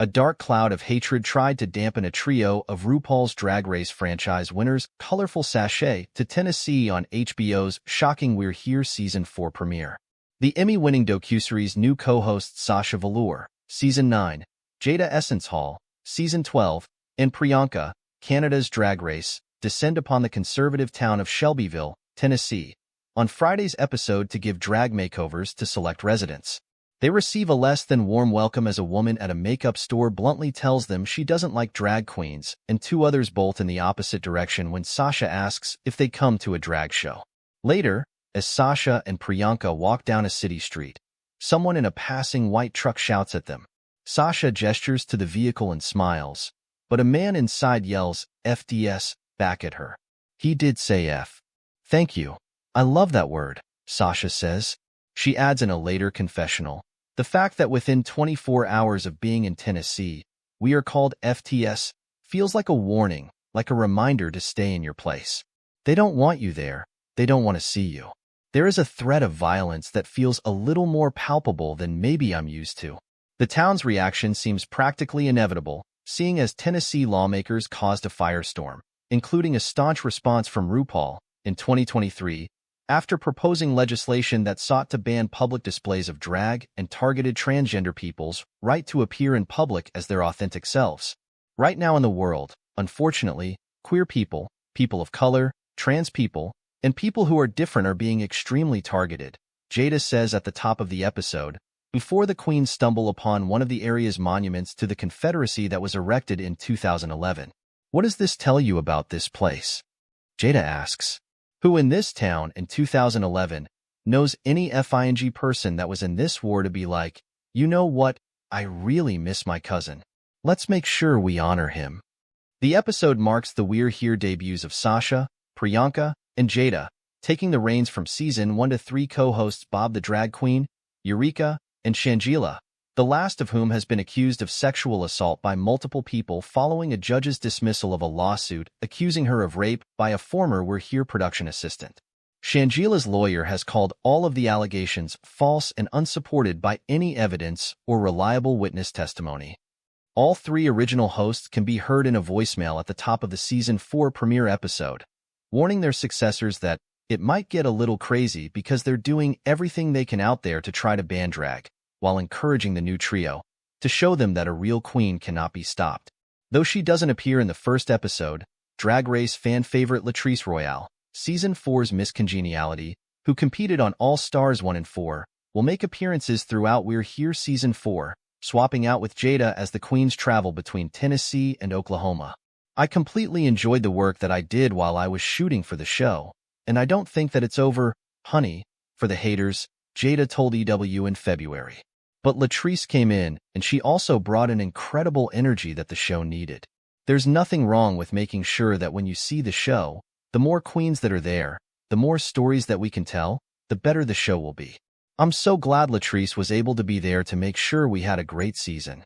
A dark cloud of hatred tried to dampen a trio of RuPaul's Drag Race franchise winners' colorful sachet to Tennessee on HBO's shocking We're Here Season 4 premiere. The Emmy-winning docuseries' new co-hosts Sasha Velour, Season 9, Jada Essence Hall, Season 12, and Priyanka, Canada's Drag Race, descend upon the conservative town of Shelbyville, Tennessee, on Friday's episode to give drag makeovers to select residents. They receive a less than warm welcome as a woman at a makeup store bluntly tells them she doesn't like drag queens, and two others bolt in the opposite direction when Sasha asks if they come to a drag show. Later, as Sasha and Priyanka walk down a city street, someone in a passing white truck shouts at them. Sasha gestures to the vehicle and smiles, but a man inside yells, "FDS," back at her. He did say F. Thank you. I love that word, Sasha says. She adds in a later confessional, the fact that within 24 hours of being in Tennessee, we are called FTS feels like a warning, like a reminder to stay in your place. They don't want you there. They don't want to see you. There is a threat of violence that feels a little more palpable than maybe I'm used to. The town's reaction seems practically inevitable, seeing as Tennessee lawmakers caused a firestorm, including a staunch response from RuPaul in 2023, after proposing legislation that sought to ban public displays of drag and targeted transgender people's right to appear in public as their authentic selves. Right now in the world, unfortunately, queer people, people of color, trans people, and people who are different are being extremely targeted, Jada says at the top of the episode, before the queens stumble upon one of the area's monuments to the Confederacy that was erected in 2011. What does this tell you about this place? Jada asks. Who in this town in 2011 knows any FING person that was in this war to be like, you know what, I really miss my cousin. Let's make sure we honor him. The episode marks the We're Here debuts of Sasha, Priyanka, and Jada, taking the reins from Season 1 to 3 co-hosts Bob the Drag Queen, Eureka, and Shangela, the last of whom has been accused of sexual assault by multiple people following a judge's dismissal of a lawsuit accusing her of rape by a former We're Here production assistant. Shangela's lawyer has called all of the allegations false and unsupported by any evidence or reliable witness testimony. All three original hosts can be heard in a voicemail at the top of the Season 4 premiere episode, warning their successors that it might get a little crazy because they're doing everything they can out there to try to ban drag, while encouraging the new trio to show them that a real queen cannot be stopped. Though she doesn't appear in the first episode, Drag Race fan favorite Latrice Royale, Season 4's Miss Congeniality, who competed on All Stars 1 and 4, will make appearances throughout We're Here Season 4, swapping out with Jada as the queens travel between Tennessee and Oklahoma. I completely enjoyed the work that I did while I was shooting for the show, and I don't think that it's over, honey, for the haters, Jada told EW in February. But Latrice came in, and she also brought an incredible energy that the show needed. There's nothing wrong with making sure that when you see the show, the more queens that are there, the more stories that we can tell, the better the show will be. I'm so glad Latrice was able to be there to make sure we had a great season.